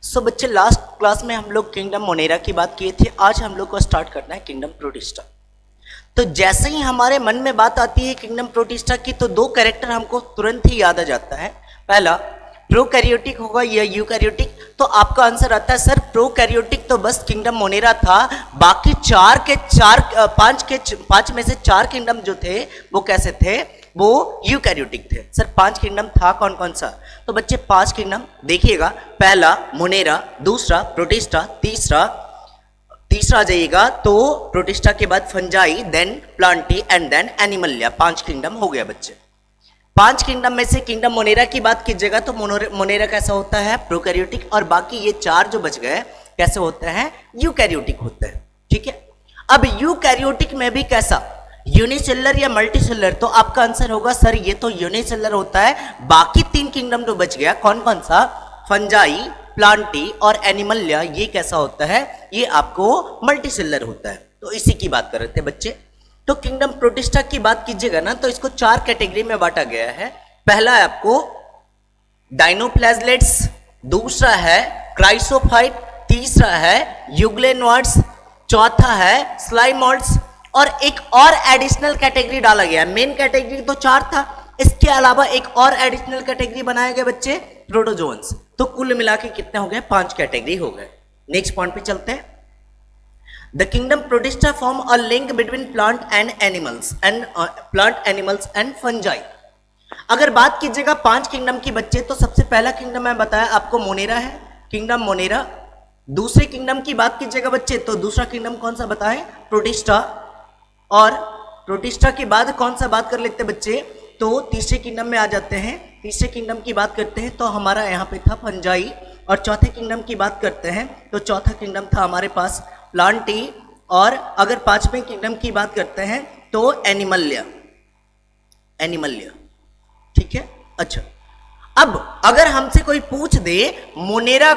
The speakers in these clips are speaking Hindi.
सो बच्चे लास्ट क्लास में हम लोग किंगडम मोनेरा की बात किए थे। आज हम लोग को स्टार्ट करना है किंगडम प्रोटिस्टा। तो जैसे ही हमारे मन में बात आती है किंगडम प्रोटिस्टा की तो दो कैरेक्टर हमको तुरंत ही याद आ जाता है। पहला प्रोकैरियोटिक होगा या यूकैरियोटिक। तो आपका आंसर आता है सर प्रोकैरियोटिक तो बस किंगडम मोनेरा था, बाकी पांच में से चार किंगडम जो थे वो कैसे थे, वो यूकैरियोटिक थे। सर पांच किंगडम था कौन कौन सा? तो बच्चे पांच किंगडम देखिएगा, पहला मोनेरा, दूसरा प्रोटिस्टा, तीसरा आ जाइएगा तो प्रोटिस्टा के बाद fungi, then plantae and then animalia. पांच किंगडम हो गया बच्चे। पांच किंगडम में से किंगडम मोनेरा की बात कीजिएगा तो मोनेरा कैसा होता है, प्रोकैरियोटिक, और बाकी ये चार जो बच गए कैसे होते हैं, यूकैरियोटिक होते हैं। ठीक है, अब यूकैरियोटिक में भी कैसा, यूनिसेलुलर या मल्टीसेलुलर? तो आपका आंसर होगा सर ये तो यूनिसेलुलर होता है। बाकी तीन किंगडम जो बच गया कौन कौन सा, फंजाई, प्लांटी और एनिमलिया, ये कैसा होता है, ये आपको मल्टीसेलुलर होता है। तो इसी की बात कर रहे थे बच्चे। तो किंगडम प्रोटिस्टा की बात कीजिएगा ना तो इसको चार कैटेगरी में बांटा गया है। पहला है आपको डायनोप्लाज्लेट्स, दूसरा है क्राइसोफाइट, तीसरा है यूग्लेनोइड्स, चौथा है स्लाइमोइड्स, और एक और एडिशनल कैटेगरी डाला गया। मेन कैटेगरी तो चार था, इसके अलावा एक और एडिशनल कैटेगरी बनाए गए बच्चे, प्रोटोजोन्स। तो कुल मिला के कितने हो गए, पांच कैटेगरी हो गए। नेक्स्ट पॉइंट पे चलते हैं। The kingdom Protista form a link between plant animals and fungi. अगर बात कीजिएगा पांच किंगडम की बच्चे तो सबसे पहला किंगडम मैं बताया आपको मोनेरा है, किंगडम मोनेरा। दूसरे किंगडम की बात कीजिएगा बच्चे तो दूसरा किंगडम कौन सा बताएं, प्रोटिस्टा। और प्रोटिस्टा के बाद कौन सा बात कर लेते बच्चे, तो तीसरे किंगडम में आ जाते हैं। तीसरे किंगडम की बात करते हैं तो हमारा यहाँ पे था फंजाई, और चौथे किंगडम की बात करते हैं तो चौथा किंगडम था हमारे पास प्लांटी, और अगर पांचवें किंगडम की बात करते हैं तो एनिमलिया। ठीक है, अच्छा। अब अगर हमसे कोई पूछ दे मोनेरा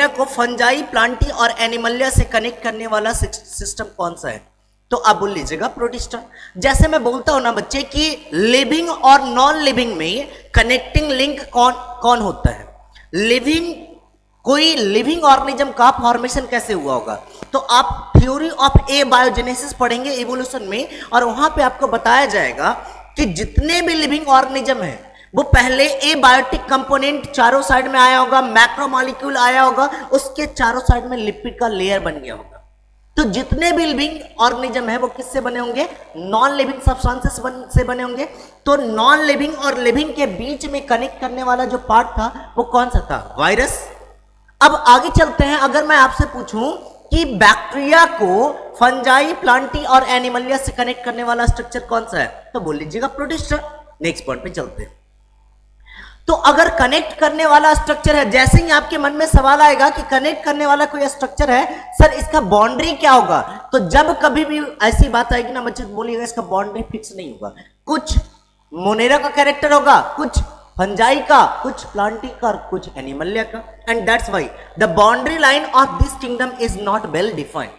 को फंजाई, प्लांटी और एनिमलिया से कनेक्ट करने वाला सिस्टम कौन सा है, तो आप बोल लीजिएगा प्रोटिस्टा। जैसे मैं बोलता हूं ना बच्चे कि लिविंग और नॉन लिविंग में कनेक्टिंग लिंक कौन होता है, कोई लिविंग ऑर्गेनिज्म का फॉर्मेशन कैसे हुआ होगा, तो आप थ्योरी ऑफ ए बायोजेनेसिस पढ़ेंगे इवोल्यूशन में, और वहां पे आपको बताया जाएगा कि जितने भी लिविंग ऑर्गेनिज्म है वो पहले ए बायोटिक कंपोनेंट चारों साइड में आया होगा, मैक्रोमोलिक्यूल आया होगा, उसके चारों साइड में लिपिड का लेयर बन गया होगा। तो जितने भी लिविंग ऑर्गेनिज्म है वो किससे बने होंगे, नॉन लिविंग सब्सटेंसेस से बने होंगे। तो नॉन लिविंग और लिविंग के बीच में कनेक्ट करने वाला जो पार्ट था वो कौन सा था, वायरस। अब आगे चलते हैं। अगर मैं आपसे पूछूं कि बैक्टीरिया को फंजाई, प्लांटी और एनिमलिया से कनेक्ट करने वाला स्ट्रक्चर कौन सा है, तो बोल लीजिएगा प्रोटिस्टा। नेक्स्ट पॉइंट पे चलते हैं। तो अगर कनेक्ट करने वाला स्ट्रक्चर है, जैसे ही आपके मन में सवाल आएगा कि कनेक्ट करने वाला कोई स्ट्रक्चर है, सर इसका बाउंड्री क्या होगा, तो जब कभी भी ऐसी बात आएगी ना बच्चे बोलिएगा इसका बाउंड्री फिक्स नहीं होगा। कुछ मोनेरा का कैरेक्टर होगा, कुछ फंजाई का, कुछ प्लांटी का, कुछ एनिमलिया का, and that's why the boundary line of this kingdom is not well defined.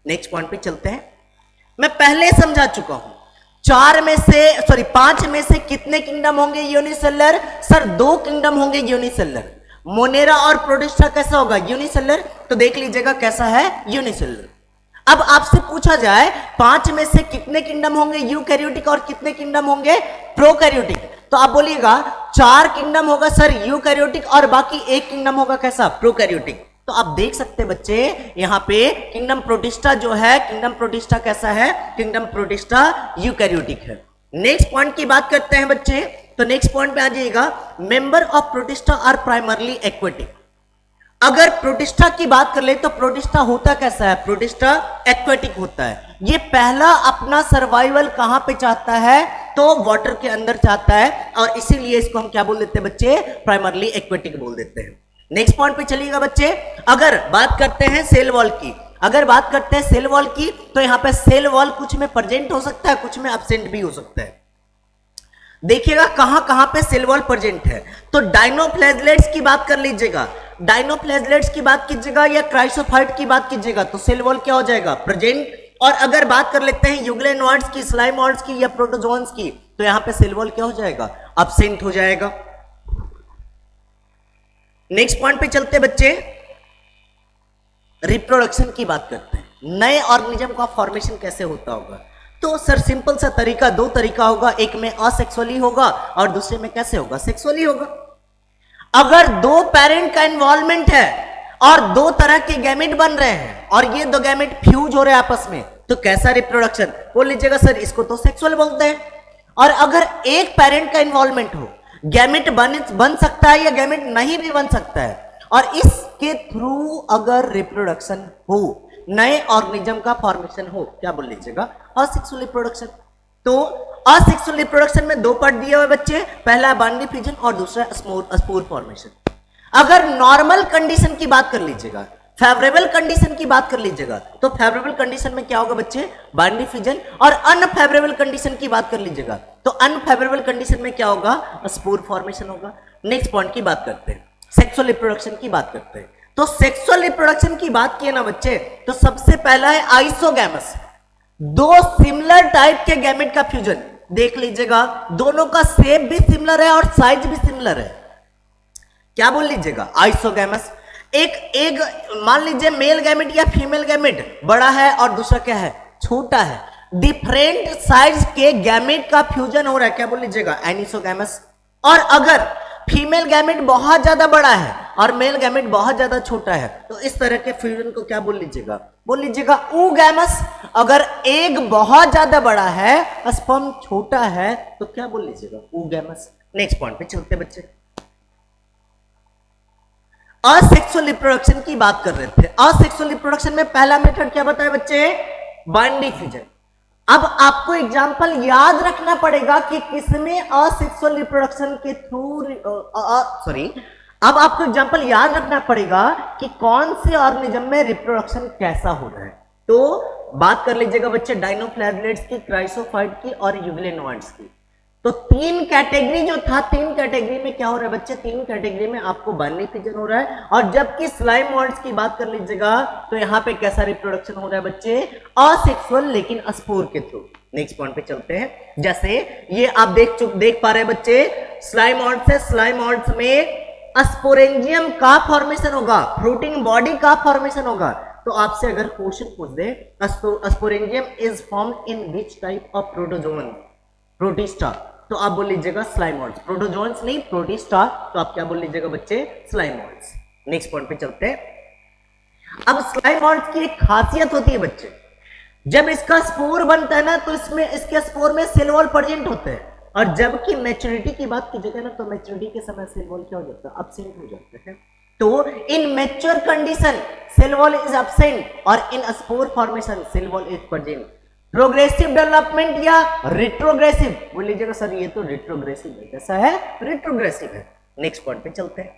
Next point पे चलते हैं। मैं पहले समझा चुका हूं पांच में से कितने किंगडम होंगे यूनिसेलुलर, सर दो किंगडम होंगे यूनिसेलुलर। मोनेरा और प्रोटिस्टा कैसा होगा, यूनिसेलुलर। तो देख लीजिएगा कैसा है, यूनिसेलुलर। अब आपसे पूछा जाए पांच में से कितने किंगडम होंगे यूकैरियोटिक और कितने किंगडम होंगे प्रोकैरियोटिक, तो आप बोलिएगा चार किंगडम होगा सर यूकैरियोटिक और बाकी एक किंगडम होगा कैसा, प्रोकैरियोटिक। तो आप देख सकते हैं बच्चे यहां पे किंगडम प्रोटिस्टा जो है, किंगडम प्रोटिस्टा कैसा है, किंगडम प्रोटिस्टा यूकैरियोटिक है। नेक्स्ट पॉइंट की बात करते हैं बच्चे। तो नेक्स्ट पॉइंट पे आ जाइएगा, member of protista are primarily aquatic. अगर प्रोटिस्टा की बात कर ले तो प्रोटिस्टा होता कैसा है, प्रोटिस्टा एक्वेटिक होता है। ये पहला अपना सर्वाइवल कहां पे चाहता है, तो वाटर के अंदर चाहता है, और इसीलिए इसको हम क्या बोल देते हैं बच्चे, प्राइमरली एक्वेटिक बोल देते हैं। नेक्स्ट पॉइंट पे चलिएगा बच्चे। अगर बात करते हैं सेल वॉल की, तो यहां पे सेल वॉल कुछ में प्रेजेंट हो सकता है, कुछ में एब्सेंट भी हो सकता है। देखिएगा कहां कहां पे सेल वॉल प्रेजेंट है। तो डायनोप्लाज्लेट्स की बात कर लीजिएगा, डायनोप्लाज्लेट्स की बात कीजिएगा या क्राइसोफाइट की बात कीजिएगा तो सेल वॉल क्या हो जाएगा, प्रेजेंट। और अगर बात कर लेते हैं यूग्लेनोइड्स की, स्लाइमोइड्स की या प्रोटोजोन्स की, तो यहां पे सेल वॉल क्या हो जाएगा, एब्सेंट हो जाएगा। नेक्स्ट पॉइंट पे चलते बच्चे, रिप्रोडक्शन की बात करते हैं। नए ऑर्गेनिज्म का फॉर्मेशन कैसे होता होगा? तो सर सिंपल सा तरीका, दो तरीका होगा, एक में असेक्सुअली होगा और दूसरे में कैसे होगा? सेक्सुअली होगा। अगर दो पेरेंट का इन्वॉल्वमेंट है और दो तरह के गैमेट बन रहे हैं और ये दो गैमेट फ्यूज हो रहे हैं आपस में, तो कैसा रिप्रोडक्शन? बोल लीजिएगा सर इसको तो सेक्सुअल बोलते हैं। और अगर एक पेरेंट का इन्वॉल्वमेंट हो, गैमेट बन सकता है या गैमेट नहीं भी बन सकता है, और इसके थ्रू अगर रिप्रोडक्शन हो, नए ऑर्गेनिज्म का फॉर्मेशन हो, क्या बोल लीजिएगा? Asexual reproduction. तो असेक्सुअल रिप्रोडक्शन में दो पार्ट दिए हुए बच्चे, पहला बाइनरी फ्यूजन और दूसरा स्पोर फॉर्मेशन। अगर नॉर्मल कंडीशन की बात कर लीजिएगा, फेवरेबल कंडीशन की बात कर लीजिएगा, तो फेवरेबल कंडीशन में क्या होगा बच्चे? Binary fusion. और अनफेवरेबल कंडीशन की बात कर लीजिएगा तो अनफेवरेबल कंडीशन में क्या होगा? स्पोर फॉर्मेशन होगा। नेक्स्ट पॉइंट की बात करते हैं, सेक्सुअल रिप्रोडक्शन की बात करते हैं। तो सेक्सुअल रिप्रोडक्शन की बात किए ना बच्चे, तो सबसे पहला है आइसोगैमस, दो सिमिलर टाइप के गैमेट का फ्यूजन। देख लीजिएगा दोनों का शेप भी सिमिलर है और साइज भी सिमिलर है। क्या बोल लीजिएगा? आइसोगैमस। एक मान लीजिए मेल गैमेट या फीमेल गैमेट बड़ा है और दूसरा क्या है? छोटा है। डिफरेंट साइज के गैमेट का फ्यूजन हो रहा है, क्या बोल लीजिएगा? एनिसोगैमस। और अगर फीमेल गैमेट बहुत ज्यादा बड़ा है और मेल गैमेट बहुत ज्यादा छोटा है, तो इस तरह के फ्यूजन को क्या बोल लीजिएगा? बोल लीजिएगा oogamous। अगर एग बहुत ज्यादा बड़ा है, स्पर्म छोटा है, तो क्या बोल लीजिएगा? oogamous। नेक्स्ट पॉइंट पे चलते बच्चे, असेक्सुअल रिप्रोडक्शन की बात कर रहे थे। असेक्सुअल रिप्रोडक्शन में पहला मेथड क्या बताया बच्चे? Binary fusion. अब आपको एग्जांपल याद रखना पड़ेगा कि किसमें असेक्सुअल रिप्रोडक्शन के थ्रू अब आपको एग्जांपल याद रखना पड़ेगा कि कौन से ऑर्गेनिज्म में रिप्रोडक्शन कैसा हो रहा है। तो बात कर लीजिएगा बच्चे डायनोफ्लैगेलेट्स की, क्राइसोफाइट की और यूग्लेनोइड्स की। तो तीन कैटेगरी जो था, तीन कैटेगरी में क्या हो रहा है बच्चे? तीन कैटेगरी में आपको बाइनरी फ्यूजन हो रहा है। और जबकि स्लाइम मोल्ड्स की बात कर लीजिएगा तो यहां पे कैसा रिप्रोडक्शन हो रहा है बच्चे? असेक्सुअल लेकिन स्पोर के थ्रू। नेक्स्ट पॉइंट पे चलते हैं। जैसे ये आप देख पा रहे हैं बच्चे, स्लाइम मोल्ड्स है, स्लाइम मोल्ड्स में स्पोरेंजियम का फॉर्मेशन होगा, फ्रूटिंग बॉडी का फॉर्मेशन होगा। तो आपसे अगर क्वेश्चन पूछ दे sporangium is formed in which type of protozoan? Protista. तो आप बोल लीजिएगा स्लाइमोइड्स। प्रोटोजोन्स नहीं, प्रोटिस्टा। तो आप क्या बोल लीजिएगा बच्चे? स्लाइमोइड्स। नेक्स्ट पॉइंट पे चलते हैं। अब स्लाइमोइड्स की एक खासियत होती है बच्चे, जब इसका स्पोर बनता है ना तो इसमें इसके स्पोर में सेल वॉल प्रेजेंट होते हैं, और जबकि मैच्योरिटी की बात कीजिएगा ना तो मैच्योरिटी के समय सेल वॉल क्या हो जाता है? एब्सेंट हो जाते हैं। तो in mature condition cell wall is absent और in spore formation cell wall is present. Progressive development या रिट्रोग्रेसिव? बोल लीजिएगा सर ये तो रिट्रोग्रेसिव है। कैसा है? रिट्रोग्रेसिव है। नेक्स्ट पॉइंट पे चलते हैं,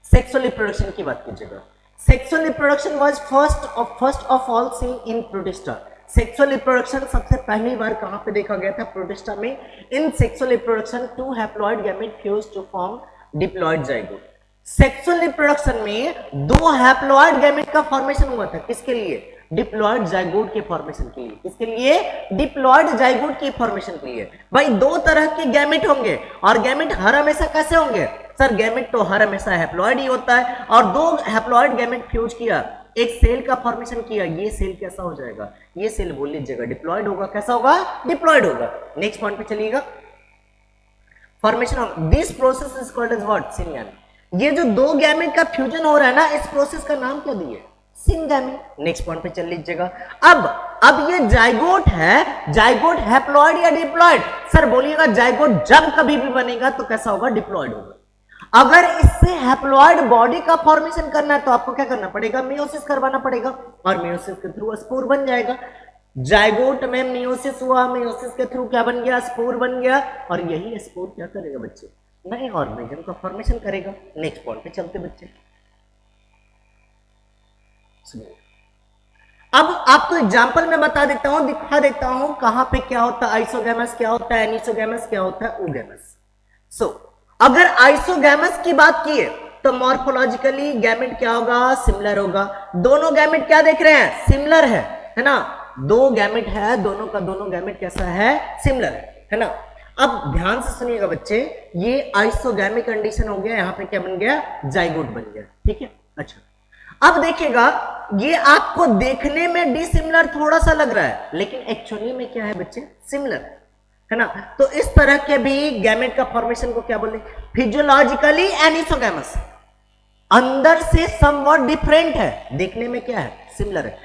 सेक्सुअल रिप्रोडक्शन की बात कीजिएगा। Sexual reproduction was first of all seen in protista. Sexual reproduction सबसे पहली बार कहां पे देखा गया था? प्रोटिस्टा में। In sexual reproduction two haploid gamete fuse to form diploid zygote. Sexual reproduction में दो हैप्लॉइड गैमेट का फॉर्मेशन हुआ था। किसके लिए? डिप्लॉइड जाइगोट के फॉर्मेशन के लिए। किसके लिए? डिप्लॉइड जाइगोट के फॉर्मेशन के लिए। भाई दो तरह के गैमेट होंगे और गैमेट हर हमेशा कैसे होंगे? सर गैमेट तो हर हमेशा हैप्लॉइड ही होता है, और दो हैप्लॉइड गैमेट फ्यूज किया, एक सेल का फॉर्मेशन किया, ये सेल कैसा हो जाएगा? ये सेल बोल लीजिएगा डिप्लॉइड होगा। कैसा होगा? डिप्लॉइड होगा। नेक्स्ट पॉइंट पे चलिएगा, formation of this process is called as what? Syngamy. ये जो दो गैमेट का फ्यूजन हो रहा है ना, इस प्रोसेस का नाम क्या दिए? सिनगैमी। नेक्स्ट पॉइंट पे चल लीजिएगा। अब ये जाइगोट है, जाइगोट हैप्लॉइड या डिप्लॉइड? सर बोलिएगा जाइगोट जब कभी भी बनेगा तो कैसा होगा? डिप्लॉइड होगा। अगर इससे हैप्लॉइड बॉडी का फॉर्मेशन करना है तो आपको क्या करना पड़ेगा? मियोसिस करवाना पड़ेगा, और मियोसिस के थ्रू स्पोर बन जाएगा। जाइगोट में मियोसिस हुआ, मियोसिस के थ्रू क्या बन गया? स्पोर बन गया, और यही स्पोर क्या करेगा बच्चे? नए ऑर्गेनिज्म का फॉर्मेशन करेगा। नेक्स्ट पॉइंट पे चलते बच्चे। अब आपको एग्जांपल में बता देता हूं, दिखा देता हूं कहां पे क्या होता है आइसोगैमस, क्या होता है एनिसोगैमस, क्या होता है oogamous। सो अगर आइसोगैमस की बात की है तो मॉर्फोलॉजिकली गैमेट क्या होगा? सिमिलर होगा। दोनों गैमेट क्या देख रहे हैं? सिमिलर है ना? दो गैमेट है, दोनों का दोनों गैमेट कैसा है? सिमिलर है ना? अब ध्यान से सुनिएगा बच्चे, ये आइसोगैमी कंडीशन हो गया, यहाँ पे क्या बन गया, जाइगोट बन गया, ठीक है। अच्छा अब देखिएगा, ये आपको देखने में डिसिमिलर थोड़ा सा लग रहा है, लेकिन एक्चुअली में क्या है बच्चे, सिमिलर है ना। तो इस तरह के भी गैमेट का फॉर्मेशन को क्या बोले, फिजियोलॉजिकली एनिसोगैमस, अंदर से समवॉट डिफरेंट है, देखने में क्या है, सिमिलर है,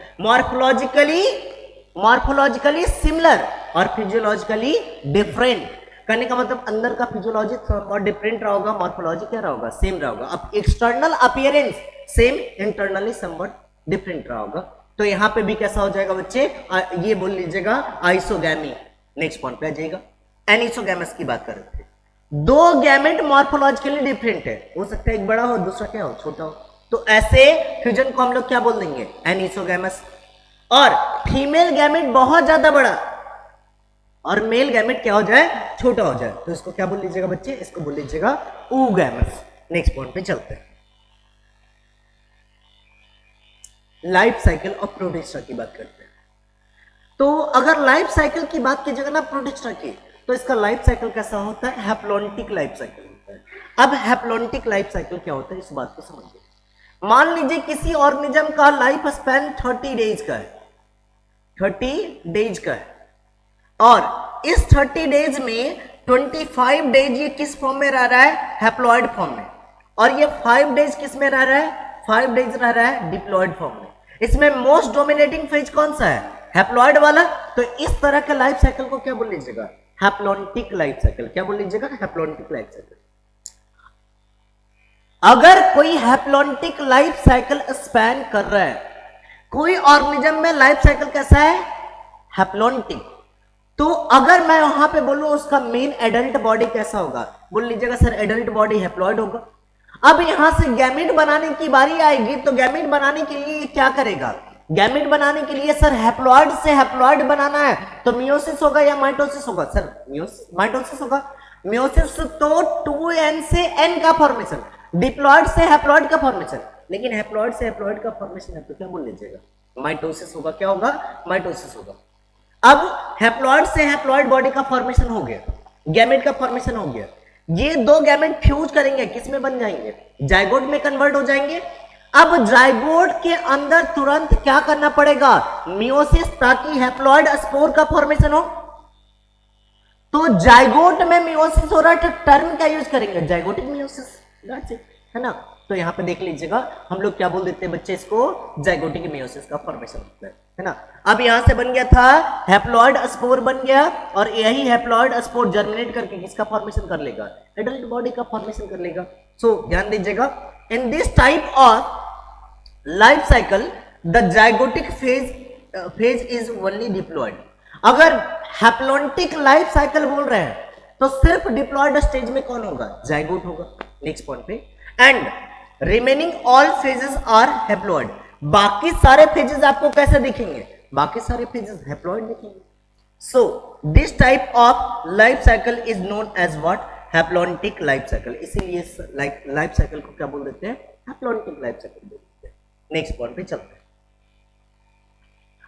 मॉर्फोलॉजिकली सिमिलर और फिजियोलॉजिकली डिफरेंट। कहने का मतलब अंदर का फिजियोलॉजी समवॉट डिफरेंट रहा होगा, मॉर्फोलॉजी क्या रहा होगा, सेम रहा होगा। अब external appearance same, internally somewhat different रहा होगा। तो यहां पे भी कैसा हो जाएगा बच्चे, ये बोल लीजिएगा आइसोगैमी। नेक्स्ट पॉइंट पे आ जाइएगा, एनिसोगैमस की बात कर रहे थे। दो गैमेट मॉर्फोलॉजिकली डिफरेंट है, हो सकता है एक बड़ा हो दूसरा क्या हो, छोटा हो, तो ऐसे फ्यूजन को हम लोग क्या बोल देंगे, एनिसोगैमस। और फीमेल गैमेट बहुत ज्यादा बड़ा और मेल गैमेट क्या हो जाए, छोटा हो जाए, तो इसको क्या बोल लीजिएगा बच्चे, इसको बोल लीजिएगा oogamous। नेक्स्ट पॉइंट पे चलते हैं, लाइफ साइकिल ऑफ प्रोटिस्टा की बात करते हैं। तो अगर लाइफ साइकिल की बात कीजिएगा ना प्रोटिस्टा की, तो इसका लाइफ साइकिल कैसा होता है, हैप्लॉन्टिक लाइफ साइकिल होता है। अब हैप्लॉन्टिक लाइफ साइकिल क्या होता है, इस बात को समझिए। मान लीजिए किसी ऑर्गेनिज्म का लाइफ स्पैन 30 डेज का है, 30 डेज का है, और इस 30 डेज में 25 डेज ये किस फॉर्म में रह रहा है, हैप्लॉइड फॉर्म में, और ये 5 डेज किस में रह रहा है, 5 डेज रह रहा है डिप्लॉइड फॉर्म में। इसमें मोस्ट डोमिनेटिंग फेज कौन सा है, हैप्लॉइड वाला। तो इस तरह के लाइफ साइकिल को क्या बोल लीजिएगा, हैप्लॉन्टिक लाइफ साइकिल। क्या बोल लीजिएगा, हैप्लॉन्टिक लाइफ साइकिल। अगर कोई हैप्लॉन्टिक लाइफ साइकिल स्पैन कर रहा है, कोई ऑर्गेनिज्म में लाइफ साइकिल कैसा है, हैप्लॉन्टिक, तो अगर मैं वहां पे बोलूं उसका मेन एडल्ट बॉडी कैसा होगा, बोल लीजिएगा सर एडल्ट बॉडी हैप्लॉइड होगा। अब यहां से गैमेट बनाने की बारी आएगी, तो गैमेट बनाने के लिए क्या करेगा, गैमेट बनाने के लिए सर हैप्लॉइड से हैप्लॉइड बनाना है, तो मियोसिस होगा या माइटोसिस होगा, सर माइटोसिस होगा। मियोसिस तो 2n से n का फॉर्मेशन, डिप्लॉइड से हैप्लॉइड का फॉर्मेशन, लेकिन हैप्लॉइड से हैप्लॉइड का फॉर्मेशन है तो क्या बोल लीजिएगा, माइटोसिस होगा। क्या होगा, माइटोसिस होगा। अब हैप्लॉइड से हैप्लॉइड बॉडी का फॉर्मेशन हो गया, गैमेट का फॉर्मेशन हो गया, ये दो गैमेट फ्यूज करेंगे, किस में बन जाएंगे, जाइगोट में कन्वर्ट हो जाएंगे। अब जाइगोट के अंदर तुरंत क्या करना पड़ेगा, मियोसिस, ताकि हैप्लॉइड स्पोर का फॉर्मेशन हो। तो जाइगोट में मियोसिस हो रहा है, तो टर्म क्या यूज करेंगे, जाइगोटिक मियोसिस, है ना। तो यहां पे देख लीजिएगा, हम लोग क्या बोल देते हैं बच्चे, इसको जाइगोटिक मियोसिस का फॉर्मेशन होता है ना। अब यहां से बन गया था हैप्लॉइड स्पोर बन गया, और यही हैप्लॉइड स्पोर जर्मिनेट करके किसका फॉर्मेशन कर लेगा, एडल्ट बॉडी का फॉर्मेशन कर लेगा। सो ध्यान दीजिएगा, in this type of life cycle the zygotic phase is only diploid. अगर हैप्लॉन्टिक लाइफ साइकिल बोल रहे हैं तो सिर्फ डिप्लॉइड स्टेज में कौन होगा, जाइगोट होगा। नेक्स्ट पॉइंट पे, and remaining all phases are haploid. बाकी सारे फेजेस आपको कैसे दिखेंगे, बाकी सारे फेजेस हैप्लॉइड दिखेंगे। So this type of life cycle is known as what, haplontic life cycle. इसीलिए लाइफ साइकिल को क्या बोल देते हैं, हैप्लॉन्टिक लाइफ साइकिल बोल देते हैं। नेक्स्ट पॉइंट पे चलते हैं।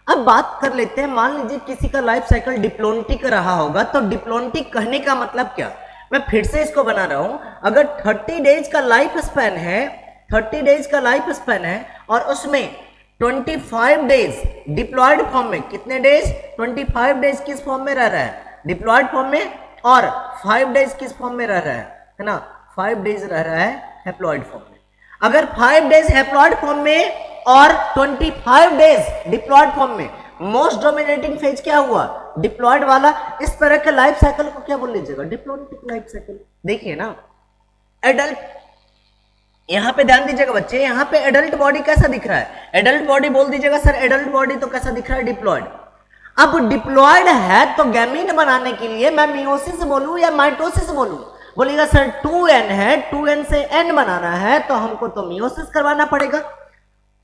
अब बात कर लेते हैं, मान लीजिए किसी का लाइफ साइकिल डिप्लॉन्टिक रहा होगा, तो डिप्लॉन्टिक कहने का मतलब क्या, मैं फिर से इसको बना रहा हूं। अगर 30 डेज का लाइफ स्पैन है, 30 डेज का लाइफ स्पैन है, और उसमें 25 डेज डिप्लॉयड फॉर्म में, कितने डेज, 25 डेज किस फॉर्म में रह रहा है, डिप्लॉयड फॉर्म में, और 5 डेज किस फॉर्म में रह रहा है ना, 5 डेज रह रहा है हैप्लॉयड फॉर्म में। अगर 5 डेज हैप्लॉयड फॉर्म में और 25 डेज डिप्लॉयड फॉर्म में, मोस्ट डोमिनेटिंग फेज क्या हुआ, डिप्लॉयड वाला। इस तरह के लाइफ साइकिल को क्या बोल लीजिएगा, डिप्लॉन्टिक लाइफ साइकिल। देखिए ना, एडल्ट, यहां पे ध्यान दीजिएगा बच्चे, यहां पे एडल्ट बॉडी कैसा दिख रहा है, एडल्ट बॉडी बोल दीजिएगा सर, एडल्ट बॉडी तो कैसा दिख रहा है, डिप्लॉयड। अब डिप्लॉयड है तो गैमीट बनाने के लिए मैं मियोसिस बोलूं या माइटोसिस बोलूं, बोलिएगा सर 2n है, 2n से n बनाना है तो हमको तो मियोसिस करवाना पड़ेगा।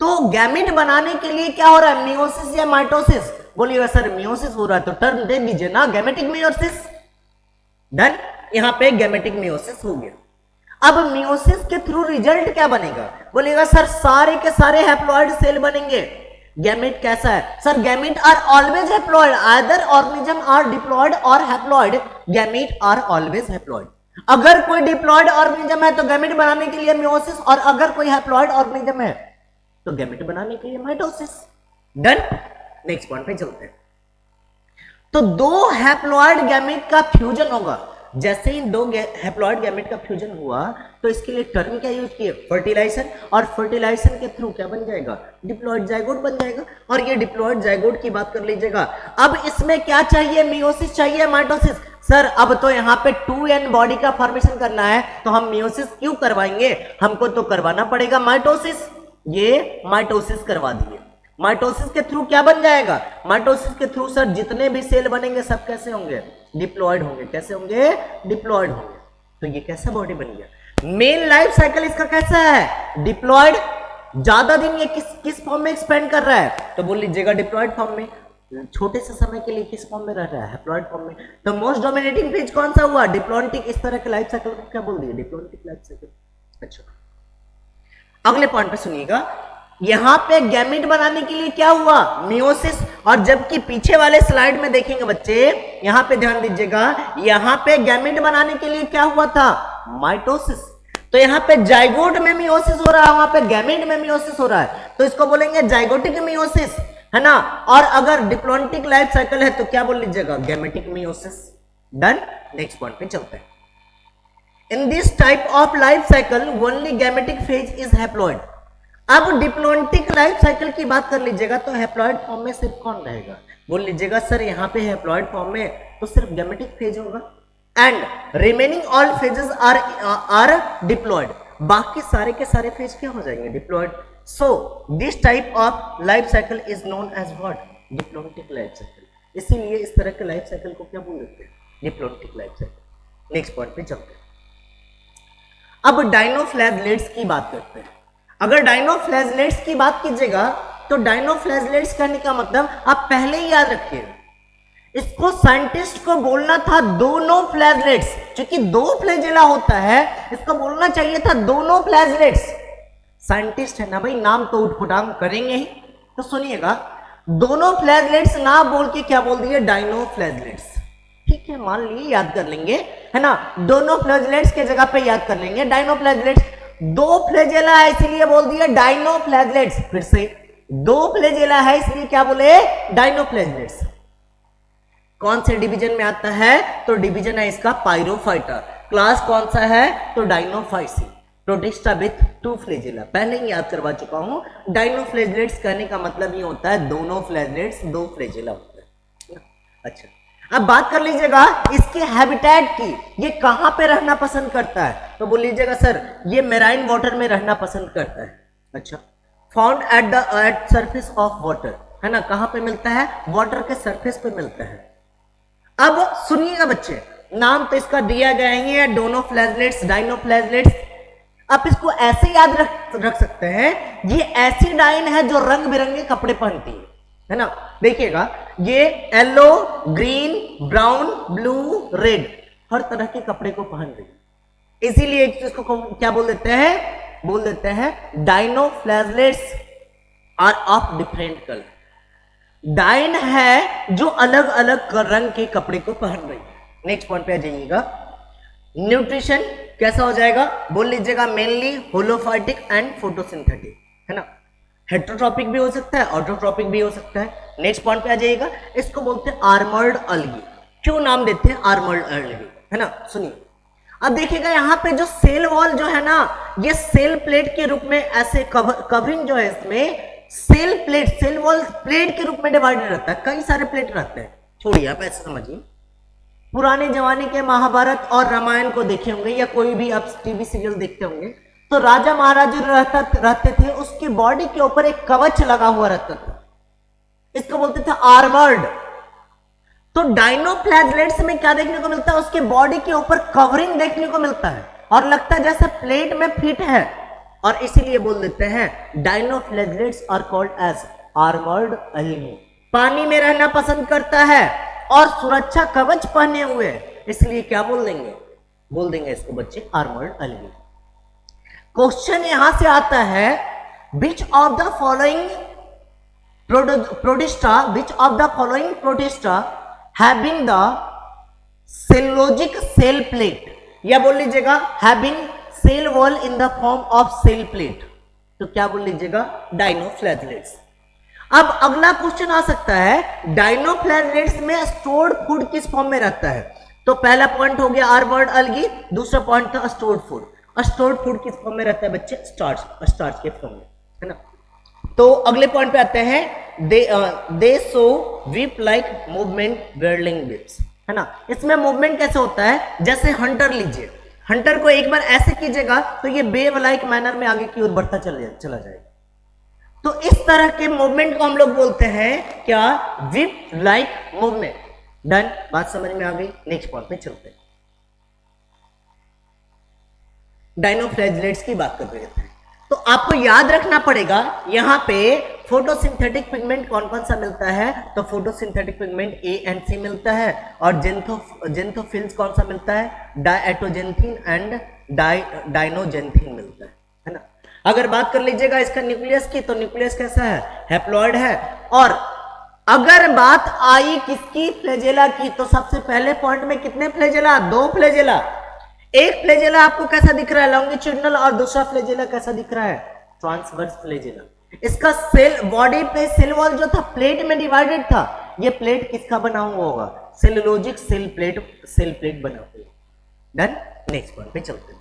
तो गैमीट बनाने के लिए क्या हो रहा है, मियोसिस या माइटोसिस, बोलिएगा सर मियोसिस हो रहा है, तो टर्म दे दीजिए ना, गैमेटिक मियोसिस। डन, यहां पे गैमेटिक मियोसिस हो गया। अब मियोसिस के थ्रू रिजल्ट क्या बनेगा, बोलिएगा सर सारे के सारे हैप्लॉइड सेल बनेंगे। गैमेट कैसा है सर? Gamete are always haploid, either organism are diploid और haploid, gamete are always haploid. अगर कोई डिप्लॉइड ऑर्गेनिज्म है तो गैमेट बनाने के लिए मियोसिस, और अगर कोई हैप्लॉइड ऑर्गेनिज्म है तो गैमेट बनाने के लिए माइटोसिस। डन। नेक्स्ट पॉइंट पे चलते हैं। तो दो हैप्लॉइड गैमेट का फ्यूजन होगा। जैसे ही दो हैप्लॉइड गैमेट का फ्यूजन हुआ तो इसके लिए टर्म क्या यूज किए? फर्टिलाइजेशन। और फर्टिलाइजेशन के थ्रू क्या बन जाएगा? डिप्लॉइड जाइगोट बन जाएगा। और ये डिप्लॉइड जाइगोट की बात कर लीजिएगा। अब इसमें क्या चाहिए? मियोसिस चाहिए, माइटोसिस। सर अब तो यहाँ पे 2n बॉडी का फॉर्मेशन करना है तो हम मियोसिस क्यों करवाएंगे? हमको तो करवाना पड़ेगा माइटोसिस। ये माइटोसिस करवा दिए। माइटोसिस के थ्रू क्या बन जाएगा? माइटोसिस के थ्रू सर जितने भी सेल बनेंगे सब कैसे होंगे? डिप्लॉइड होंगे। कैसे होंगे? डिप्लॉइड होंगे। तो ये कैसा बॉडी बन गया? मेन लाइफ साइकिल इसका कैसा है? डिप्लॉइड। ज्यादा दिन ये किस फॉर्म में एक्सपेंड कर रहा है? तो बोल लीजिएगा डिप्लॉइड फॉर्म में। छोटे से समय के लिए किस फॉर्म में रह रहा है? हैप्लॉइड फॉर्म में। तो मोस्ट डोमिनेटिंग फेज कौन सा हुआ? डिप्लॉन्टिक। इस तरह के लाइफ साइकिल को क्या बोल दिया? Diplontic life cycle. अच्छा, अगले पॉइंट पे सुनिएगा। यहां पे गैमेट बनाने के लिए क्या हुआ? मियोसिस। और जबकि पीछे वाले स्लाइड में देखेंगे बच्चे, यहां पे ध्यान दीजिएगा, यहां पे गैमेट बनाने के लिए क्या हुआ था? माइटोसिस। तो यहां पे जाइगोट में मियोसिस हो रहा है, वहां पे गैमेट में मियोसिस हो रहा है, तो इसको बोलेंगे जाइगोटिक मियोसिस, है ना। और अगर डिप्लॉन्टिक लाइफ साइकिल है तो क्या बोल लीजिएगा? Gametic meiosis. Done. Next point पे चलते हैं। In this type of life cycle only gametic phase is haploid. अब डिप्लॉन्टिक लाइफ साइकिल की बात कर लीजिएगा तो हैप्लॉइड फॉर्म में सिर्फ कौन रहेगा? बोल लीजिएगा सर यहाँ पे हैप्लॉइड फॉर्म में तो सिर्फ गैमेटिक फेज होगा, and remaining all phases are diploid. बाकी सारे के सारे फेज क्या हो जाएंगे? Diploid. So this type of life cycle is known as what? Diplontic life cycle. इसीलिए इस तरह के लाइफ साइकिल को क्या बोल देते हैं? Diplontic life cycle. Next point पे चलते हैं। अब डायनोफ्लैगेलेट्स की बात करते हैं। अगर डायनोफ्लैगेलेट्स की बात कीजिएगा तो डायनोफ्लैगेलेट्स कहने का मतलब आप पहले ही याद रखिए, इसको साइंटिस्ट को बोलना था दोनों फ्लैगेलेट्स, क्योंकि दो फ्लैजेला होता है, इसको बोलना चाहिए था दोनों फ्लैगेलेट्स। साइंटिस्ट है ना भाई, नाम तो उठफुटांग करेंगे ही। तो सुनिएगा, दोनों फ्लैगेलेट्स ना बोल के क्या बोल दिए? डायनोफ्लैगेलेट्स। ठीक है, मान लिए, याद कर लेंगे, है ना। दोनों फ्लैगेलेट्स के जगह पे याद कर लेंगे डायनोफ्लैगेलेट्स। दो फ्लैजेला है इसलिए बोल दिया डायनोफ्लैगेलेट्स। फिर से, दो फ्लैजेला है इसलिए क्या बोले? डायनोफ्लैगेलेट्स। कौन से डिवीजन में आता है? तो डिवीजन है इसका पायरोफाइटा। क्लास कौन सा है? तो डायनोफाइसी। Protista with 2 flagella. पहले ही याद करवा चुका हूं। डायनोफ्लैगेलेट्स कहने का मतलब ये होता है दोनों फ्लैगेलेट्स, 2 फ्लैजेला होता है। अच्छा, अब बात कर लीजिएगा इसके हैबिटेट की, ये कहां पे रहना पसंद करता है? तो बोल लीजिएगा सर ये मेराइन वाटर में रहना पसंद करता है। अच्छा, found at surface of water, है ना। कहां पे मिलता है? वाटर के सरफेस पे मिलता है। अब सुनिएगा बच्चे, नाम तो इसका दिया गया ही है, दोनों फ्लैगेलेट्स, डायनोफ्लैगेलेट्स। आप इसको ऐसे याद रख सकते हैं, ये ऐसी डाइन है जो रंग बिरंगे कपड़े पहनती है ना। देखिएगा, ये yellow, green, brown, blue, red, हर तरह के कपड़े को पहन रही है। इसीलिए इसको क्या बोल देते हैं? बोल देते हैं dinoflagellates are of different colour. डाइन है जो अलग अलग रंग के कपड़े को पहन रही है। नेक्स्ट पॉइंट पे आ जाइएगा। न्यूट्रिशन कैसा हो जाएगा? बोल लीजिएगा मेनली होलोफाइटिक एंड फोटोसिंथेटिक, है ना। हेटरोट्रॉपिक भी हो सकता है, ऑटोट्रॉपिक भी हो सकता है। नेक्स्ट पॉइंट पे आ जाइएगा, इसको बोलते हैं आर्मर्ड अलगी। क्यों नाम देते हैं आर्मर्ड अलगी, है ना। सुनिए, अब देखिएगा यहाँ पे जो सेल वॉल जो है ना, ये सेल प्लेट के रूप में ऐसे कवरिंग जो है इसमें सेल वॉल प्लेट के रूप में डिवाइडेड रहता है। कई सारे प्लेट रहते हैं। छोड़िए, आप ऐसे समझिए, पुराने जमाने के महाभारत और रामायण को देखे होंगे या कोई भी आप टीवी सीरियल देखते होंगे, तो राजा महाराज रहते थे, उसकी बॉडी के ऊपर एक कवच लगा हुआ रहता था, इसको बोलते थे आर्मर्ड। तो डायनोफ्लैगेलेट्स में क्या देखने को मिलता है? उसके बॉडी के ऊपर कवरिंग देखने को मिलता है और लगता है जैसे प्लेट में फिट है, और इसीलिए बोल देते हैं dinoflagellates are called as armoured अलगी। पानी में रहना पसंद करता है और सुरक्षा कवच पहने हुए, इसलिए क्या बोल देंगे? बोल देंगे इसको बच्चे आर्मर्ड अलगी। क्वेश्चन यहां से आता है, which of the following protista, which of the following protista having the cellulosic cell plate, या बोल लीजिएगा having cell wall in the form of cell plate, तो क्या बोल लीजिएगा डायनोफ्लैगेलेट्स। अब अगला क्वेश्चन आ सकता है डायनोफ्लैगेलेट्स में स्टोर्ड फूड किस फॉर्म में रहता है, तो पहला पॉइंट हो गया आर वर्ड अलगी, दूसरा पॉइंट था स्टोर्ड फूड। स्टोर्ड फूड किस फॉर्म में रहता है बच्चे, स्टार्च के फॉर्म में, है ना। तो अगले पॉइंट पे आते हैं, they show whip like movement whirling whips, है ना। इसमें मूवमेंट कैसे होता है, जैसे हंटर लीजिए, हंटर को एक बार ऐसे कीजिएगा तो ये वेव लाइक मैनर में आगे की ओर बढ़ता चला जाएगा। तो इस तरह के मूवमेंट को हम लोग बोलते हैं क्या, विप लाइक मूवमेंट। डन, बात समझ में आ गई। नेक्स्ट पॉइंट पे चलते हैं, डायनोफ्लैगेलेट्स की बात कर रहे थे। तो आपको याद रखना पड़ेगा यहां पे फोटोसिंथेटिक पिगमेंट कौन कौन सा मिलता है, तो फोटोसिंथेटिक पिगमेंट ए एंड सी मिलता है, और जेंथोफिल्स कौन सा मिलता है, डायएटोजेंथिन एंड डायनोजेंथिन मिलता है ना। अगर बात कर लीजिएगा इसका न्यूक्लियस की, तो न्यूक्लियस कैसा है, हैप्लॉइड है। और अगर बात आई किसकी, फ्लैजेला की, तो सबसे पहले पॉइंट में कितने फ्लैजेला, 2 फ्लैजेला। एक फ्लैजेला आपको कैसा दिख रहा है, लॉन्गिट्यूडिनल, और दूसरा फ्लैजेला कैसा दिख रहा है, ट्रांसवर्स फ्लैजेला। इसका सेल बॉडी पे सेल वॉल जो था प्लेट में डिवाइडेड था, ये प्लेट किसका बना हुआ होगा, सेलुलोजिक सेल प्लेट बना हुआ। डन, नेक्स्ट पॉइंट पे चलते हैं।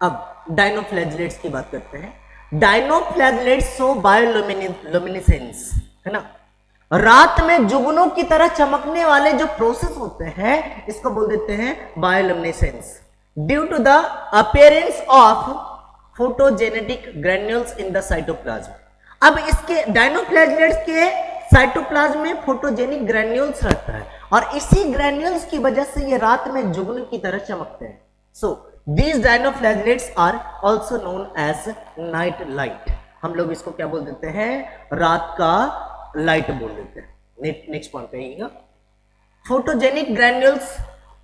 अब डायनोफ्लैगेलेट्स की बात करते हैं। डायनोफ्लैगेलेट्स शो बायोलुमिनेसेंस, है ना। रात में जुगनों की तरह चमकने वाले जो प्रोसेस होते हैं इसको बोल देते हैं bioluminescence, due to the appearance of photogenetic granules in the cytoplasm. अब इसके डायनोफ्लैगेलेट्स के साइटोप्लाज्म में फोटोजेनिक ग्रैन्यूल्स रहता है, और इसी ग्रैन्यूल्स की वजह से ये रात में जुगनू की तरह चमकते हैं। So these dinoflagellates are also known as night light. हम लोग इसको क्या बोल देते हैं, रात का लाइट बोल देते हैं। नेक्स्ट पॉइंट पे आइएगा। Photogenic granules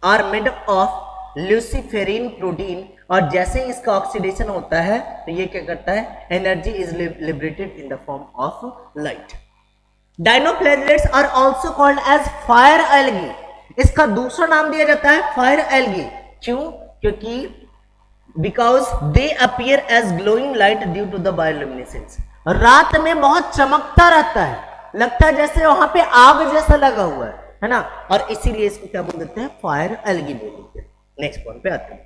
are made of luciferin protein, और जैसे ही इसका ऑक्सीडेशन होता है तो ये क्या करता है, energy is liberated in the form of light. Dinoflagellates are also called as fire algae. इसका दूसरा नाम दिया जाता है फायर एल्गी। क्यों, क्योंकि because they appear as glowing light due to the bioluminescence. रात में बहुत चमकता रहता है, लगता है जैसे वहां पे आग जैसा लगा हुआ है ना, और इसीलिए इसको क्या बोल देते हैं, फायर एल्गी बोल देते हैं। नेक्स्ट पॉइंट पे आते हैं,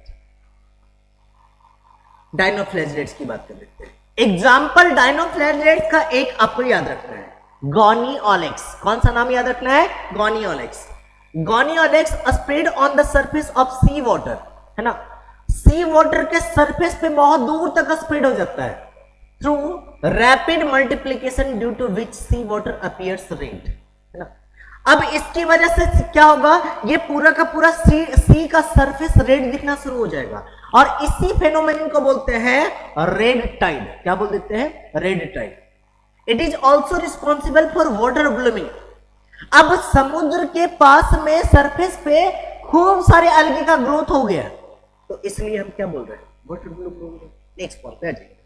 डायनोफ्लैगेलेट्स की बात कर लेते हैं। एग्जाम्पल डायनोफ्लैगेलेट्स का एक आपको याद रखना है, गॉनियोलेक्स। कौन सा नाम याद रखना है, Gonyaulax. Gonyaulax spread on the surface of sea water, है ना। सी वाटर के सरफेस पे बहुत दूर तक स्प्रेड हो जाता है through rapid multiplication due to which sea water appears red, है ना। अब इसकी वजह से क्या होगा, ये पूरा का पूरा सी का सरफेस रेड दिखना शुरू हो जाएगा, और इसी फेनोमेनन को बोलते हैं रेड टाइड। क्या बोल देते हैं, red tide. It is also responsible for water blooming. अब समुद्र के पास में सरफेस पे खूब सारे अलगे का ग्रोथ हो गया, तो इसलिए हम क्या बोल रहे हैं, वाटर ब्लूमिंग। नेक्स्ट पॉइंट पे आ जाइए।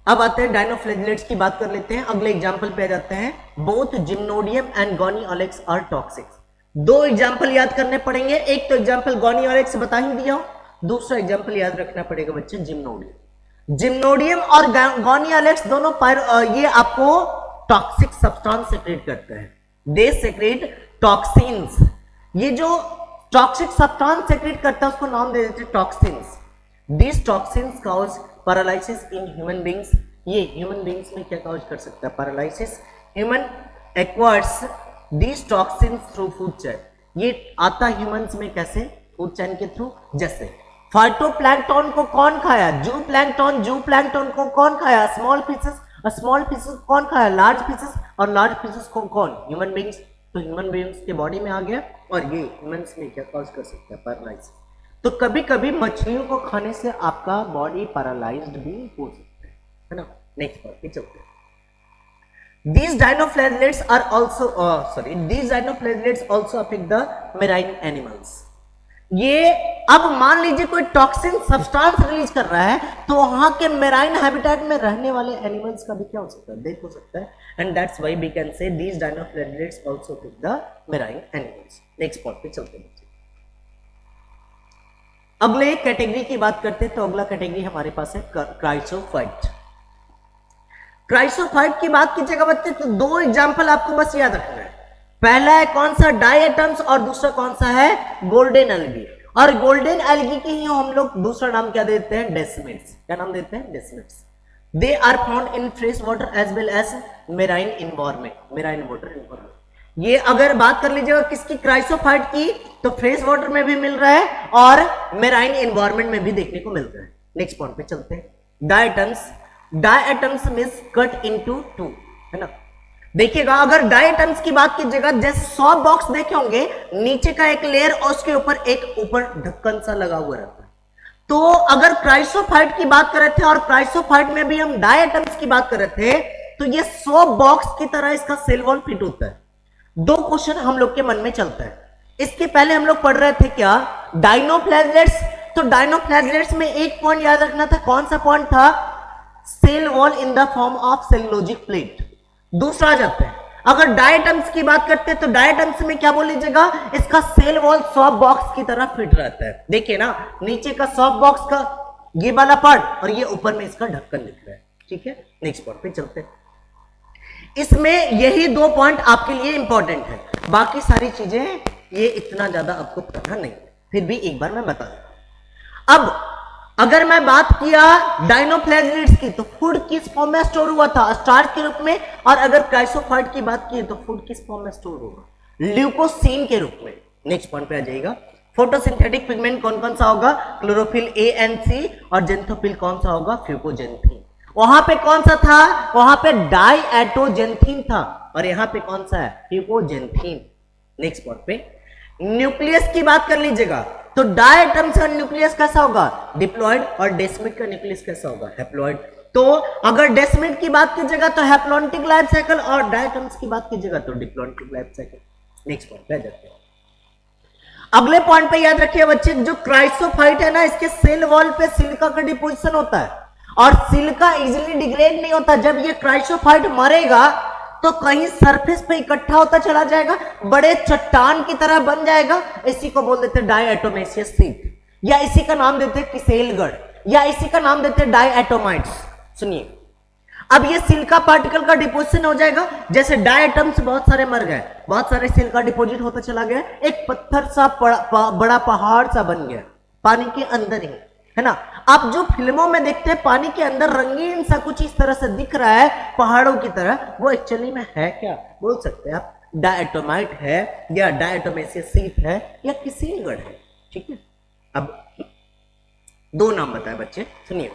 अब आते हैं डायनोफ्लैगेलेट्स की बात कर लेते हैं। अगले एग्जांपल पे आ जाते हैं। Both Gymnodinium and Gonyaulax are toxic. 2 example याद करने पड़ेंगे। एक तो एग्जांपल गॉनियोलेक्स बता ही दिया, दूसरा एग्जांपल याद रखना पड़ेगा बच्चे जिम्नोडियम। जिम्नोडियम और गॉनियोलेक्स दोनों ये आपको टॉक्सिक सब्सटेंस सेक्रेट करते हैं। दे सेक्रेट टॉक्सिन्स। ये जो टॉक्सिक सब्सटेंस सेक्रेट करता है उसको नाम दे देते हैं toxins. This toxins cause paralysis in human beings. ये ह्यूमन बींग्स में क्या कॉज कर सकता है, paralysis. Human acquires this toxins through food chain. ये आता ह्यूमंस में कैसे, फूड चेन के थ्रू। जैसे फाइटोप्लैंक्टन को कौन खाया, जू प्लैंक्टन को कौन खाया, स्मॉल फिशेस कौन खाया, लार्ज फिशेस, और लार्ज फिशेस को कौन, ह्यूमन बींग्स। तो ह्यूमन बींग्स के बॉडी में आ गया, और ये ह्यूमंस में क्या कॉज कर सकता है, पैरालाइसिस। तो कभी कभी मछलियों को खाने से आपका बॉडी पैरालाइज्ड भी हो सकता है ना। नेक्स्ट बात पे चलते हैं। These dinoflagellates are also these dinoflagellates also affect the marine animals. ये अब मान लीजिए कोई टॉक्सिन सब्सटेंस रिलीज कर रहा है, तो वहां के मेराइन हैबिटेट में रहने वाले एनिमल्स का भी क्या हो सकता है, डेथ हो सकता है, and that's why we can say these dinoflagellates also tick the marine animals. Next point पे चलते हैं। अगले कैटेगरी की बात करते हैं, तो अगला कैटेगरी हमारे पास है क्राइसोफाइट। क्राइसोफाइट की बात कीजिएगा बच्चे, तो दो एग्जांपल आपको बस याद रखना है। पहला है कौन सा, डायटम्स, और दूसरा कौन सा है, गोल्डन एल्गी। और गोल्डन एल्गी की ही हम लोग दूसरा नाम क्या देते हैं, डेस्मिड्स। क्या नाम देते हैं, desmids. They are found in fresh water as well as marine environment, marine water environment. ये अगर बात कर लीजिएगा किसकी, क्राइसोफाइट की, तो फ्रेश वाटर में भी मिल रहा है और मेराइन इन्वायरमेंट में भी देखने को मिल रहा है। नेक्स्ट पॉइंट पे चलते हैं। Diatoms, diatoms means cut into two, है ना। देखिएगा अगर डायटम्स की बात कीजिएगा, जैसे 100 बॉक्स देखे होंगे, नीचे का एक लेयर और उसके ऊपर एक ऊपर ढक्कन सा लगा हुआ रहता है। तो अगर क्राइसोफाइट की बात कर रहे थे और क्राइसोफाइट में भी हम डायटम्स की बात कर रहे थे, तो ये 100 बॉक्स की तरह इसका सेल वॉल फिट होता है। दो क्वेश्चन हम लोग के मन में चलता है। इसके पहले हम लोग पढ़ रहे थे क्या, डायनोफ्लैगेलेट्स। तो डायनोफ्लैगेलेट्स में एक पॉइंट याद रखना था, कौन सा पॉइंट था, cell wall in the form of cellulosic plate. दूसरा आ जाता है, अगर डायटम्स की बात करते हैं तो डायटम्स में क्या बोल लीजिएगा, इसका सेल वॉल सॉफ्ट बॉक्स की तरह फिट रहता है। देखिए ना, नीचे का सॉफ्ट बॉक्स का ये वाला पार्ट और ये ऊपर में इसका ढक्कन दिख रहा है। ठीक है, नेक्स्ट पॉइंट पे चलते हैं। इसमें यही दो पॉइंट आपके लिए इंपॉर्टेंट है, बाकी सारी चीजें ये इतना ज्यादा आपको पता नहीं, फिर भी एक बार मैं बता दूं। अब अगर मैं बात किया डायनोफ्लैगेलेट्स की, तो फूड किस फॉर्म में स्टोर हुआ था, स्टार्च के रूप में। और अगर क्राइसोफाइट की बात की तो फूड किस फॉर्म में स्टोर होगा, ल्यूकोसिन के रूप में। नेक्स्ट पॉइंट पे आ जाइएगा। फोटोसिंथेटिक पिगमेंट कौन कौन सा होगा, क्लोरोफिल ए एंड सी, और जेंथोफिल कौन सा होगा, फ्यूकोजेंथीन। वहां पे कौन सा था, वहां पे डाइएटोजेंथीन था, और यहां पे कौन सा है, फ्यूकोजेंथीन। नेक्स्ट पॉइंट पे न्यूक्लियस की बात कर लीजिएगा, तो डायटम्स का न्यूक्लियस कैसा होगा, डिप्लॉइड, और डेस्मिड का न्यूक्लियस कैसा होगा, हैप्लॉइड। तो अगर डेस्मिड की बात कीजिएगा तो हैप्लॉन्टिक लाइफ साइकिल, और डायटम्स की बात कीजिएगा तो diplontic life cycle. Next point पे जाते हैं। अगले पॉइंट पे याद रखिए बच्चे, जो क्राइसोफाइट है ना, इसके सेल वॉल पे सिलिका का डिपोजिशन होता है, और सिलिका इजीली डिग्रेड नहीं होता। जब ये क्राइसोफाइट मरेगा तो कहीं सरफेस पे इकट्ठा होता चला जाएगा, बड़े चट्टान की तरह बन जाएगा। इसी को बोल देते हैं डायएटोमेसियस सीट, या इसी का नाम देते हैं किसेलगढ़, या इसी का नाम देते हैं डायएटोमाइट्स। सुनिए, अब ये सिलिका पार्टिकल का डिपोजिशन हो जाएगा। जैसे डायटम्स बहुत सारे मर गए, बहुत सारे सिलिका डिपोजिट होता चला गया, एक पत्थर सा बड़ा पहाड़ सा बन गया पानी के अंदर ही, है ना। आप जो फिल्मों में देखते हैं पानी के अंदर रंगीन सा कुछ इस तरह से दिख रहा है पहाड़ों की तरह, वो एक्चुअली में है क्या, बोल सकते हैं आप, डायटोमाइट है, या डायटोमेसियस सीट है, या किसेलगढ़ है। ठीक है, अब दो नाम बताए बच्चे, सुनिए।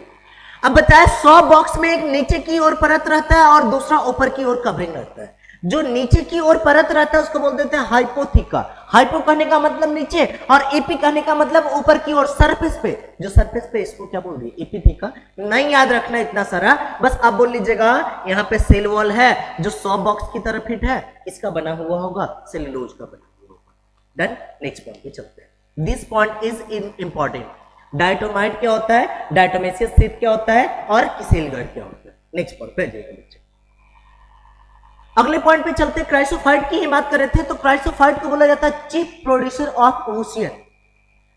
अब बताया 100 बॉक्स में एक नीचे की ओर परत रहता है और दूसरा ऊपर की ओर कवरिंग रहता है। जो नीचे की ओर परत रहता है उसको बोल देते हैं हाइपोथिका। हाइपो कहने का मतलब नीचे, और एपी कहने का मतलब ऊपर की ओर, सरफेस पे। जो सरफेस पे, इसको क्या बोल रही है, एपिथिका। नहीं याद रखना इतना सारा, बस आप बोल लीजिएगा यहाँ पे सेल वॉल है जो 100 बॉक्स की तरह फिट है, इसका बना हुआ होगा, सेलुलोज का बना हुआ होगा। डन। नेक्स्ट पॉइंट पे चलते हैं। This point is important. Diatomite क्या होता है, डायटोमेसियस सीट क्या होता है, और किसेलगढ़ क्या होता है। नेक्स्ट पॉइंट पे जाइएगा बच्चे। अगले पॉइंट पे चलते हैं। क्राइसोफाइट की ही बात कर रहे थे, तो क्राइसोफाइट को बोला जाता है chief producer of ocean.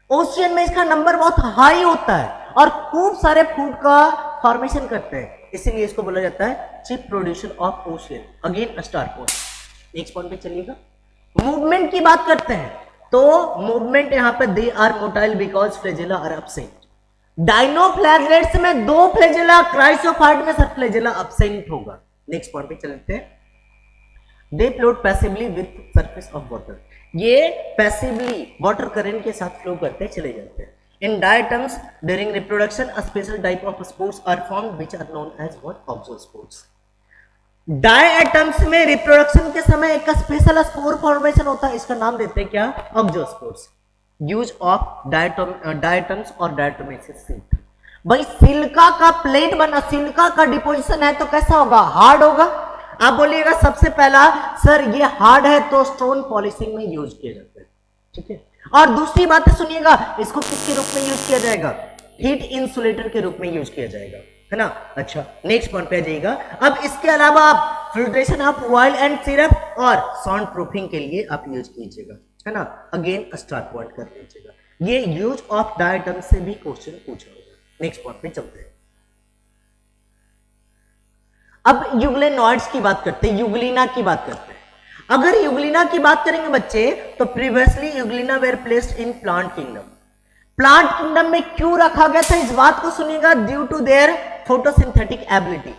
Ocean में इसका नंबर बहुत हाई होता है और खूब सारे फूड का फॉर्मेशन करते हैं, इसीलिए इसको बोला जाता है chief producer of ocean. Again star point. Next point पे चलिएगा। मूवमेंट की बात करते हैं, तो मूवमेंट यहां पे they are motile because flagella are absent. Dinoflagellates में 2 फ्लैजेला, क्राइसोफाइट में सब फ्लैजेला एब्सेंट होगा। नेक्स्ट पॉइंट पे चलते हैं। They float passively with surface of water. ये पैसिवली वाटर करंट के साथ फ्लो करते चले जाते हैं। In diatoms during reproduction a special type of spores are formed which are known as what, auxospores. Diatoms में रिप्रोडक्शन के समय एक स्पेशल स्पोर फॉर्मेशन होता है, इसका नाम देते हैं क्या, ऑक्सोस्पोर्स। यूज ऑफ डायटम्स और डायटोमेसियस सीट। भाई सिलिका का प्लेट बना, सिलिका का डिपोजिशन है तो कैसा होगा, हार्ड होगा। आप बोलिएगा सबसे पहला, सर ये हार्ड है तो स्टोन पॉलिशिंग में यूज किया जाता है। ठीक है। और दूसरी बात सुनिएगा, इसको किसके रूप में यूज किया जाएगा, हीट इंसुलेटर के रूप में यूज किया जाएगा, है ना। अच्छा नेक्स्ट पॉइंट पे आ जाइएगा। अब इसके अलावा आप filtration of oil and syrup और साउंड प्रूफिंग के लिए आप यूज कीजिएगा, है ना। अगेन स्टार्ट पॉइंट कर लीजिएगा, ये यूज ऑफ डायटम से भी क्वेश्चन पूछा होगा। नेक्स्ट पॉइंट पे चलते हैं। अब यूग्लेनॉइड्स की बात करते हैं, यूग्लिना की बात करते हैं। अगर यूग्लिना की बात करेंगे बच्चे, तो previously Euglena were placed in plant kingdom. Plant kingdom में क्यों रखा गया था, इस बात को सुनिएगा, due to their photosynthetic ability.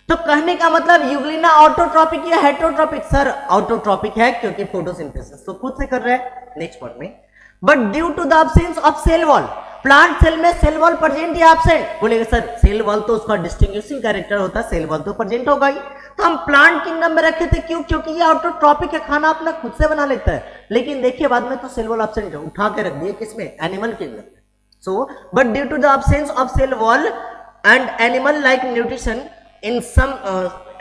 तो कहने का मतलब यूग्लिना ऑटोट्रॉपिक या हेटेरोट्रॉपिक, सर ऑटोट्रॉपिक है क्योंकि फोटोसिंथेसिस तो खुद से कर रहा है। नेक्स्ट पॉइंट में, but due to the absence of cell wall, plant cell में सेल वॉल प्रेजेंट या एब्सेंट, बोलेगा सर सेल वॉल तो उसका डिस्टिंग्विशिंग कैरेक्टर होता है, सेल वॉल तो प्रेजेंट होगा ही, तो हम प्लांट किंगडम में रखे थे। क्यों, क्योंकि ये ऑटोट्रॉपिक है, खाना अपना खुद से बना लेता है। लेकिन देखिए बाद में तो सेल वॉल एब्सेंट है, उठा के रख दिए किसमें, एनिमल किंगडम में। So but due to the absence of cell wall and animal like nutrition in some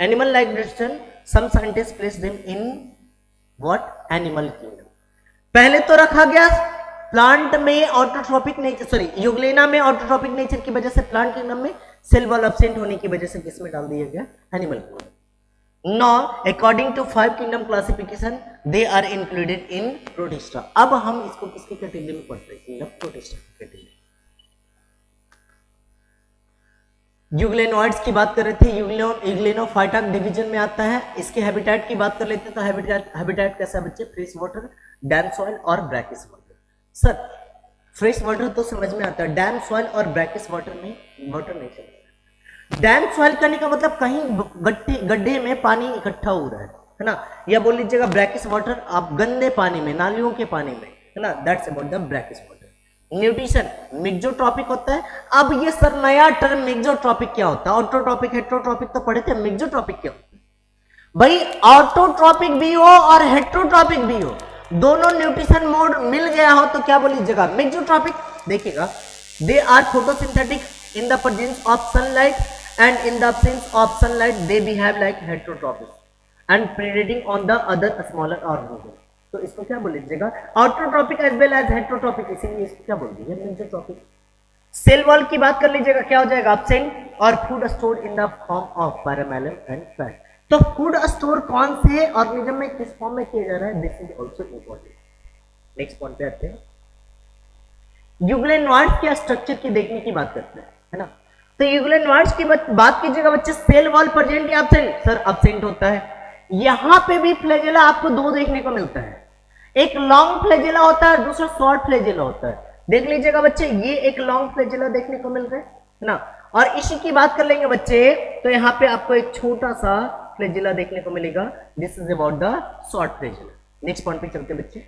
animal like nutrition, some scientist place them in what, animal kingdom. पहले तो रखा गया प्लांट में ऑटोट्रॉपिक नेचर, सॉरी यूग्लिना में ऑटोट्रॉपिक नेचर की वजह से प्लांट किंगडम में, सेल वॉल एब्सेंट होने की वजह से किसमें डाल दिया गया, animal kingdom. Now according to 5 kingdom classification they are included in protista. अब हम इसको किसकी कैटेगरी में पढ़ते हैं, किंगडम प्रोटिस्टा की कैटेगरी। यूग्लेनॉइड्स की बात कर रहे थे, यूग्लेनोफाइटा डिवीजन में आता है। इसके हैबिटेट की बात कर लेते हैं, तो हैबिटेट कैसा है बच्चे, फ्रेश वाटर, डैम सॉइल और brackish water. Sir fresh water तो समझ में आता है, डैम सॉइल और ब्रैकिश वाटर में वाटर नहीं चलता। डैम सॉइल करने का मतलब कहीं गड्ढे में पानी इकट्ठा हो रहा है ना, या बोल लीजिएगा ब्रैकिश वाटर आप गंदे पानी में, नालियों के पानी में, है ना, that's about the brackish water. Nutrition mixotrophic होता है। अब ये सर नया टर्म मिक्सोट्रॉपिक क्या होता है, ऑटोट्रॉपिक हेटेरोट्रॉपिक तो पढ़े थे, मिक्सोट्रॉपिक क्या होता है भाई, ऑटोट्रॉपिक भी हो और हेटेरोट्रॉपिक भी हो, दोनों न्यूट्रिशन मोड मिल गया हो तो क्या बोलिएगा, मिक्सोट्रॉपिक। देखिएगा, they are photosynthetic in the presence of sunlight and in the absence of sunlight they behave like heterotrophic and predating on the other smaller organism. तो इसको क्या बोल लीजिएगा, autotrophic as well as heterotrophic, इसीलिए इसको क्या बोल दीजिए, मिक्सोट्रॉपिक। सेल वॉल की बात कर लीजिएगा, क्या हो जाएगा, एब्सेंट, और food store in the form of paramylum and fat. तो फूड स्टोर कौन से ऑर्गेनिज्म में किस फॉर्म में किया जा रहा है, this is also important. Next point पे आते हैं, यूग्लेनॉइड्स के स्ट्रक्चर की देखने की बात करते हैं, है ना। तो यूग्लेनॉइड्स की बात कीजिएगा बच्चे, सेल वॉल प्रेजेंट या एब्सेंट, सर एब्सेंट होता है। यहां पे भी फ्लैजेला आपको दो देखने को मिलता है, एक लॉन्ग फ्लैजेला होता है, दूसरा शॉर्ट फ्लैजेला होता है। देख लीजिएगा बच्चे, ये एक लॉन्ग फ्लैजेला देखने को मिल रहा है ना, और इसी की बात कर लेंगे बच्चे, तो यहाँ पे आपको एक छोटा सा फ्लैजेला देखने को मिलेगा, this is about the short flagella. Next point पे चलते बच्चे,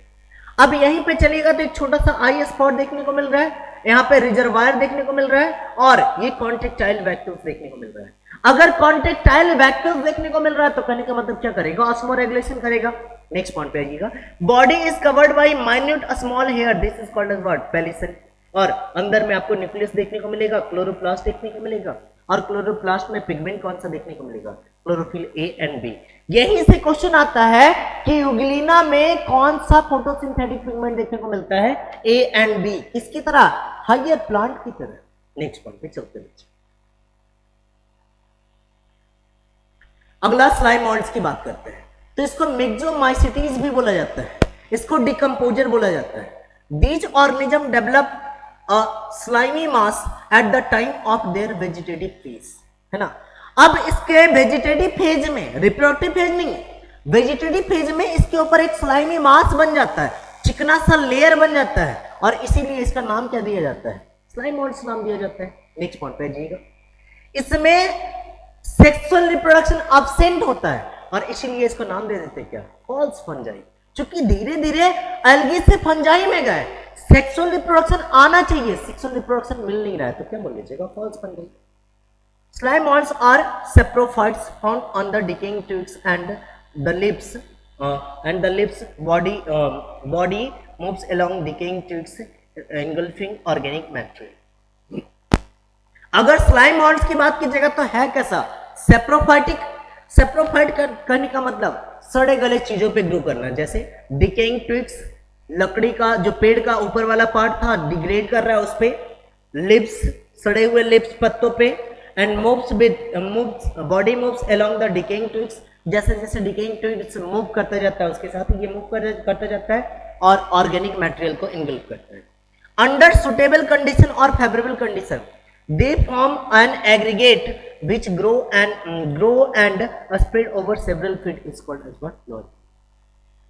अब यहीं पे चलिएगा तो एक छोटा सा आई स्पॉट देखने को मिल रहा है, यहाँ पे रिजर्वायर देखने को मिल रहा है, और ये कॉन्ट्रेक्टाइल वैक्यूल्स देखने को मिल रहा है। अगर कॉन्ट्रेक्टाइल वैक्यूल्स देखने को मिल रहा है तो कहने का मतलब क्या करेगा, ऑस्मोरेगुलेशन करेगा। नेक्स्ट पॉइंट पे आइएगा, body is covered by minute small hair, this is called as what, pellicle. और अंदर में आपको न्यूक्लियस देखने को मिलेगा, क्लोरोप्लास्ट देखने को मिलेगा, और क्लोरोप्लास्ट में पिगमेंट कौन सा देखने को मिलेगा, क्लोरोफिल ए एंड बी। यहीं से क्वेश्चन आता है कि यूग्लिना में कौन सा फोटोसिंथेटिक पिगमेंट देखने को मिलता है, ए एंड बी, किसकी तरह, हायर प्लांट की तरह। नेक्स्ट पॉइंट पे चलते हैं, अगला स्लाइमॉइड्स की बात करते हैं। तो इसको मेग्जोमाइसिटीज भी बोला जाता है, इसको डिकम्पोजर बोला जाता है। These organism develop a slimy mass at the time of their vegetative phase, है ना। अब इसके वेजिटेटिव फेज में, रिप्रोडक्टिव फेज नहीं, वेजिटेटिव फेज में इसके ऊपर एक स्लाइमी मास बन जाता है, चिकना सा लेयर बन जाता है, और इसीलिए इसका नाम क्या दिया जाता है, स्लाइमॉइड्स नाम दिया जाता है। नेक्स्ट पॉइंट पे जाइएगा, इसमें सेक्सुअल रिप्रोडक्शन एब्सेंट होता है, और इसीलिए इसको नाम दे देते हैं क्या, फॉल्स फंजाई। क्योंकि धीरे धीरे एल्गी से फंजाई में गए, सेक्सुअल रिप्रोडक्शन आना चाहिए, सेक्सुअल रिप्रोडक्शन मिल नहीं रहा है, तो क्या बोल लीजिएगा, false fungi. Slimoids are saprophytes found on the decaying twigs and the leaves, body moves along decaying twigs engulfing organic matter। अगर स्लाइमॉइड्स की बात कीजिएगा तो है कैसा, सेप्रोफाइटिक। सेप्रोफाइट करने का मतलब सड़े गले चीजों पे ग्रो करना, जैसे डिकेइंग ट्विग्स लकड़ी का जो पेड़ का ऊपर वाला पार्ट था डिग्रेड कर रहा है उस पे, लिप्स, सड़े हुए लिप्स पत्तों पे, and moves body moves along the decaying twigs, जैसे जैसे डिकेइंग ट्विग्स मूव करता जाता है उसके साथ ये मूव करता जाता है और ऑर्गेनिक मटेरियल को इनगल्फ करता है। अंडर सुटेबल कंडीशन और favourable condition they form an aggregate which grow and spread over several feet is called as what flora।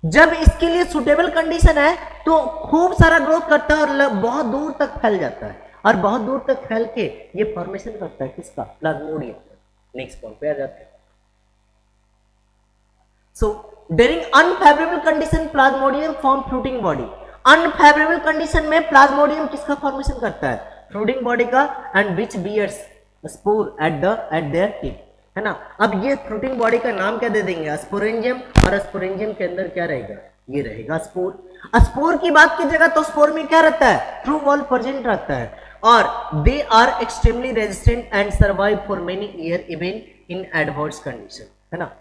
जब इसके लिए सुटेबल कंडीशन है तो खूब सारा ग्रोथ करता है और बहुत दूर तक फैल जाता है और बहुत दूर तक फैल के ये फॉर्मेशन करता है किसका, प्लाज्मोडियम। नेक्स्ट पॉइंट पे आ जाते हैं। So during unfavourable condition plasmodium form fruiting body. Unfavourable condition में प्लाज्मोडियम किसका फॉर्मेशन करता है, फ्रूटिंग बॉडी का, and which bears spore at their tip, है ना। अब ये फ्रूटिंग बॉडी का नाम क्या दे देंगे, स्पोरेंजियम, और स्पोरेंजियम के अंदर क्या रहेगा, ये रहेगा स्पोर। स्पोर की बात की जगह तो स्पोर में क्या रहता है, ट्रू वॉल प्रेजेंट रहता है, और they are extremely resistant and survive for many year even in adverse condition, है ना।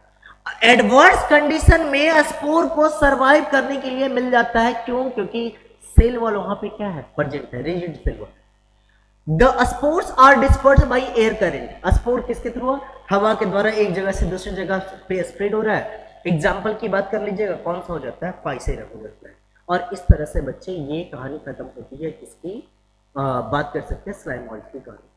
एडवर्स कंडीशन में स्पोर को सर्वाइव करने के लिए मिल जाता है, क्यों, क्योंकि सेल वॉल वहां पे क्या है, प्रेजेंट है, rigid cell wall. The spores are dispersed by air current। Spore किसके थ्रू, हवा के द्वारा एक जगह से दूसरी जगह पे स्प्रेड हो रहा है। एग्जाम्पल की बात कर लीजिएगा, कौन सा हो जाता है, फाइसेरा हो जाता है। और इस तरह से बच्चे ये कहानी खत्म होती है, किसकी बात कर सकते हैं, स्लाइम मॉल्ट की कहानी।